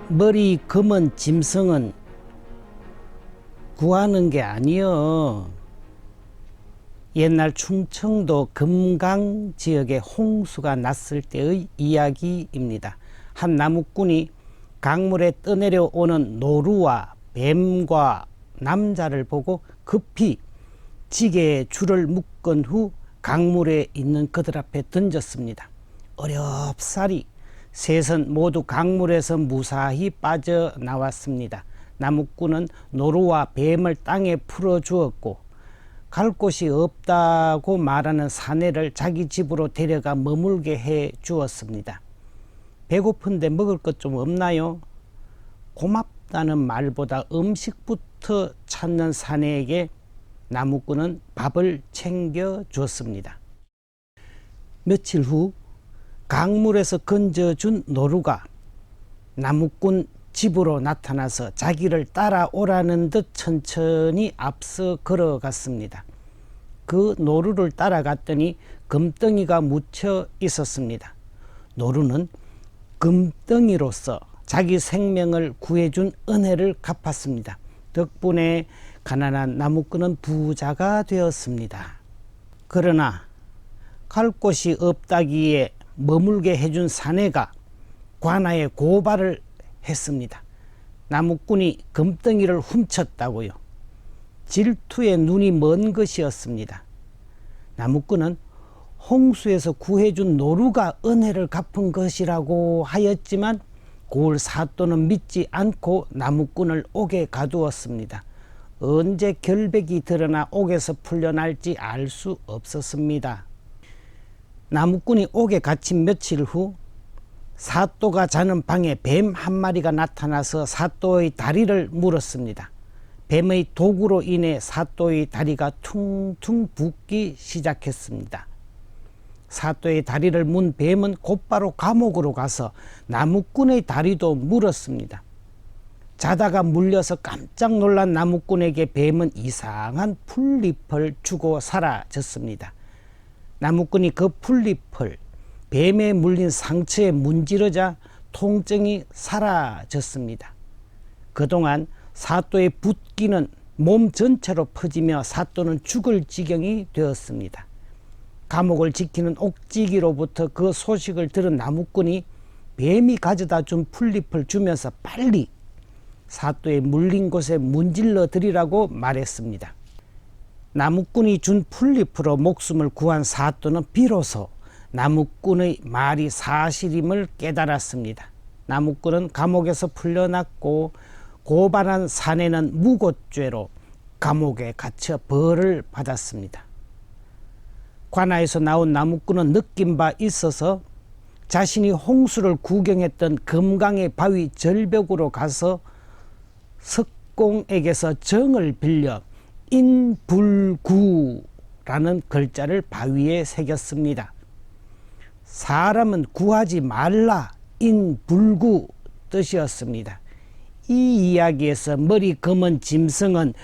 머리 검은 짐승은 구하는 게 아니여. 옛날 충청도 금강 지역에 홍수가 났을 때의 이야기입니다. 한 나무꾼이 강물에 떠내려오는 노루와 뱀과 남자를 보고 급히 지게에 줄을 묶은 후 강물에 있는 그들 앞에 던졌습니다. 어렵사리 셋은 모두 강물에서 무사히 빠져나왔습니다. 나무꾼은 노루와 뱀을 땅에 풀어주었고 갈 곳이 없다고 말하는 사내를 자기 집으로 데려가 머물게 해 주었습니다. 배고픈데 먹을 것 좀 없나요? 고맙다는 말보다 음식부터 찾는 사내에게 나무꾼은 밥을 챙겨 주었습니다. 며칠 후 강물에서 건져준 노루가 나무꾼 집으로 나타나서 자기를 따라오라는 듯 천천히 앞서 걸어갔습니다. 그 노루를 따라갔더니 금덩이가 묻혀 있었습니다. 노루는 금덩이로서 자기 생명을 구해준 은혜를 갚았습니다. 덕분에 가난한 나무꾼은 부자가 되었습니다. 그러나 갈 곳이 없다기에 머물게 해준 사내가 관아에 고발을 했습니다. 나무꾼이 금덩이를 훔쳤다고요. 질투에 눈이 먼 것이었습니다. 나무꾼은 홍수에서 구해준 노루가 은혜를 갚은 것이라고 하였지만 고을 사또는 믿지 않고 나무꾼을 옥에 가두었습니다. 언제 결백이 드러나 옥에서 풀려날지 알 수 없었습니다. 나무꾼이 옥에 갇힌 며칠 후 사또가 자는 방에 뱀 한 마리가 나타나서 사또의 다리를 물었습니다. 뱀의 독으로 인해 사또의 다리가 퉁퉁 붓기 시작했습니다. 사또의 다리를 문 뱀은 곧바로 감옥으로 가서 나무꾼의 다리도 물었습니다. 자다가 물려서 깜짝 놀란 나무꾼에게 뱀은 이상한 풀잎을 주고 사라졌습니다. 나무꾼이 그 풀잎을 뱀에 물린 상처에 문지르자 통증이 사라졌습니다. 그동안 사또의 붓기는 몸 전체로 퍼지며 사또는 죽을 지경이 되었습니다. 감옥을 지키는 옥지기로부터 그 소식을 들은 나무꾼이 뱀이 가져다 준 풀잎을 주면서 빨리 사또의 물린 곳에 문질러 드리라고 말했습니다. 나무꾼이 준 풀잎으로 목숨을 구한 사또는 비로소 나무꾼의 말이 사실임을 깨달았습니다. 나무꾼은 감옥에서 풀려났고 고발한 사내는 무고죄로 감옥에 갇혀 벌을 받았습니다. 관아에서 나온 나무꾼은 느낀 바 있어서 자신이 홍수를 구경했던 금강의 바위 절벽으로 가서 석공에게서 정을 빌려 인불구라는 글자를 바위에 새겼습니다. 사람은 구하지 말라, 인불구 뜻이었습니다. 이 이야기에서 머리 검은 짐승은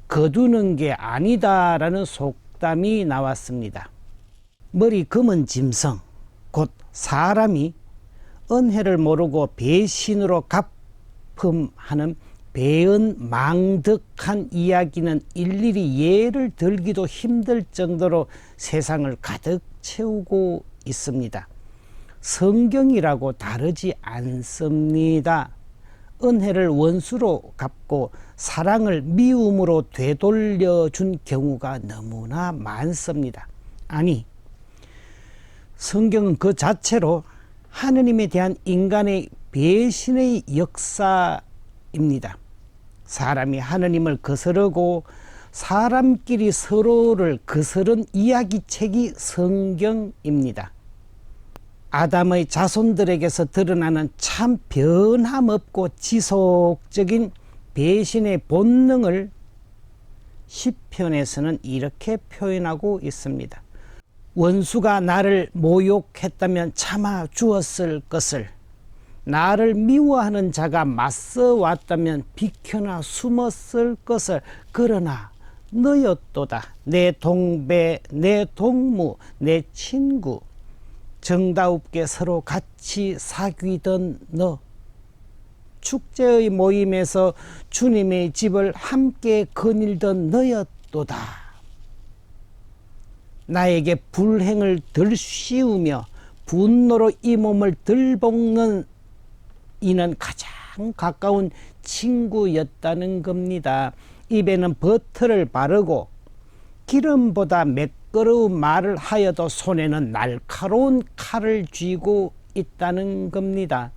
거두는 게 아니다라는 속담이 나왔습니다. 머리 검은 짐승, 곧 사람이 은혜를 모르고 배신으로 갚음하는 배은망덕한 이야기는 일일이 예를 들기도 힘들 정도로 세상을 가득 채우고 있습니다. 성경이라고 다르지 않습니다. 은혜를 원수로 갚고 사랑을 미움으로 되돌려준 경우가 너무나 많습니다. 아니, 성경은 그 자체로 하느님에 대한 인간의 배신의 역사입니다. 사람이 하느님을 거스르고 사람끼리 서로를 거스른 이야기책이 성경입니다. 아담의 자손들에게서 드러나는 참 변함없고 지속적인 배신의 본능을 시편에서는 이렇게 표현하고 있습니다. 원수가 나를 모욕했다면 참아 주었을 것을 나를 미워하는 자가 맞서 왔다면 비켜나 숨었을 것을. 그러나 너였도다. 내 동배, 내 동무, 내 친구, 정다웁게 서로 같이 사귀던 너. 축제의 모임에서 주님의 집을 함께 거닐던 너였도다. 나에게 불행을 덜 씌우며 분노로 이 몸을 덜 볶는 이는 가장 가까운 친구였다는 겁니다. 입에는 버터를 바르고 기름보다 매끄러운 말을 하여도 손에는 날카로운 칼을 쥐고 있다는 겁니다.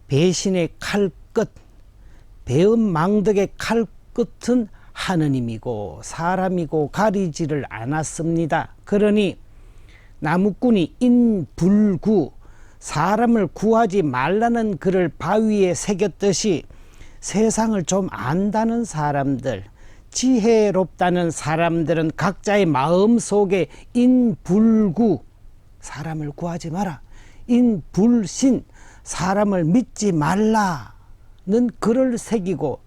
배신의 칼끝, 배은망덕의 칼끝은 하느님이고 사람이고 가리지를 않았습니다. 그러니 나무꾼이 인불구, 사람을 구하지 말라는 글을 바위에 새겼듯이 세상을 좀 안다는 사람들, 지혜롭다는 사람들은 각자의 마음속에 인불구, 사람을 구하지 마라, 인불신, 사람을 믿지 말라는 글을 새기고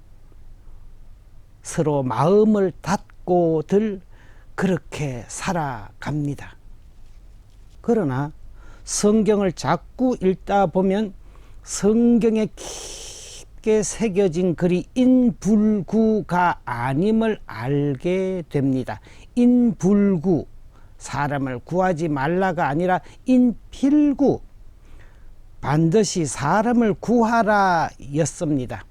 서로 마음을 닫고들 그렇게 살아갑니다. 그러나 성경을 자꾸 읽다 보면 성경에 깊게 새겨진 글이 인불구가 아님을 알게 됩니다. 인불구, 사람을 구하지 말라가 아니라 인필구, 반드시 사람을 구하라 였습니다.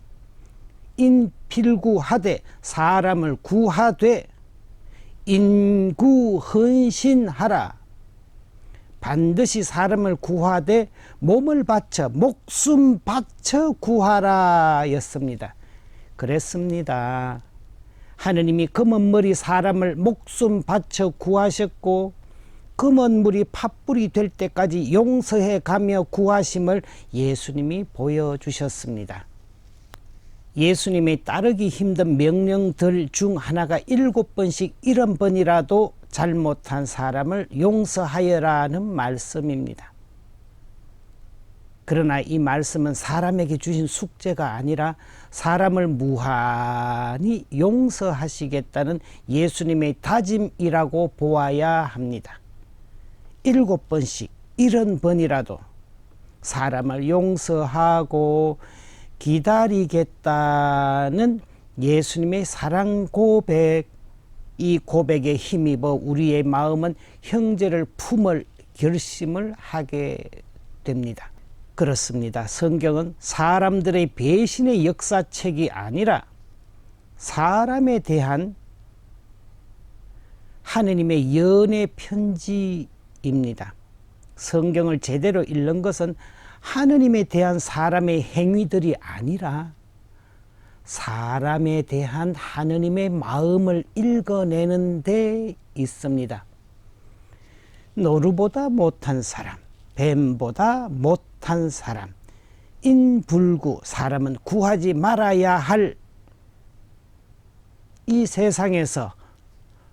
인필구하되 사람을 구하되 인구헌신하라. 반드시 사람을 구하되 몸을 바쳐 목숨 바쳐 구하라 였습니다. 그랬습니다. 하느님이 검은 머리 사람을 목숨 바쳐 구하셨고 검은 물이 팥불이 될 때까지 용서해 가며 구하심을 예수님이 보여주셨습니다. 예수님의 따르기 힘든 명령들 중 하나가 7번씩 70번이라도 잘못한 사람을 용서하여라는 말씀입니다. 그러나 이 말씀은 사람에게 주신 숙제가 아니라 사람을 무한히 용서하시겠다는 예수님의 다짐이라고 보아야 합니다. 7번씩 70번이라도 사람을 용서하고 기다리겠다는 예수님의 사랑 고백, 이 고백에 힘입어 우리의 마음은 형제를 품을 결심을 하게 됩니다. 그렇습니다. 성경은 사람들의 배신의 역사책이 아니라 사람에 대한 하느님의 연애 편지입니다. 성경을 제대로 읽는 것은 하느님에 대한 사람의 행위들이 아니라 사람에 대한 하느님의 마음을 읽어내는 데 있습니다. 노루보다 못한 사람, 뱀보다 못한 사람, 인불구, 사람은 구하지 말아야 할 이 세상에서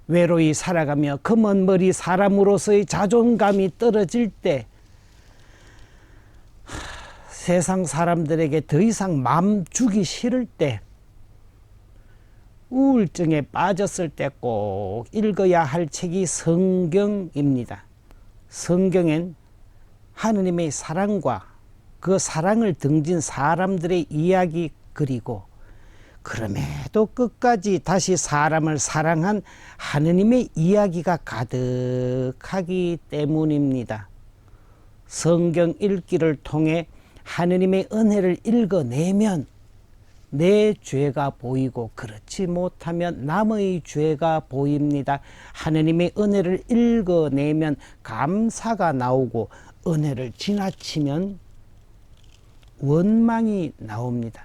외로이 살아가며 검은 머리 사람으로서의 자존감이 떨어질 때, 세상 사람들에게 더 이상 마음 주기 싫을 때, 우울증에 빠졌을 때 꼭 읽어야 할 책이 성경입니다. 성경엔 하느님의 사랑과 그 사랑을 등진 사람들의 이야기, 그리고 그럼에도 끝까지 다시 사람을 사랑한 하느님의 이야기가 가득하기 때문입니다. 성경 읽기를 통해 하느님의 은혜를 읽어내면 내 죄가 보이고, 그렇지 못하면 남의 죄가 보입니다. 하느님의 은혜를 읽어내면 감사가 나오고, 은혜를 지나치면 원망이 나옵니다.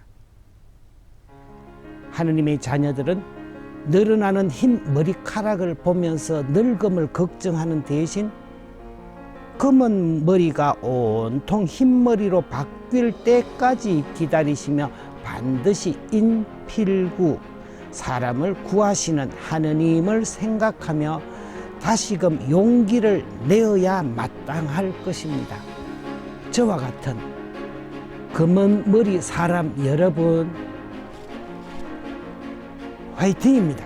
하느님의 자녀들은 늘어나는 흰 머리카락을 보면서 늙음을 걱정하는 대신 검은 머리가 온통 흰머리로 바뀔 때까지 기다리시며 반드시 인필구, 사람을 구하시는 하느님을 생각하며 다시금 용기를 내어야 마땅할 것입니다. 저와 같은 검은 머리 사람 여러분, 화이팅입니다.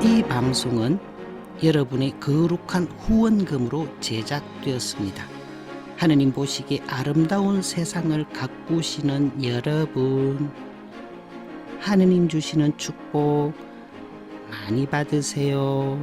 이 방송은 여러분의 거룩한 후원금으로 제작되었습니다. 하느님 보시기에 아름다운 세상을 가꾸시는 여러분, 하느님 주시는 축복 많이 받으세요.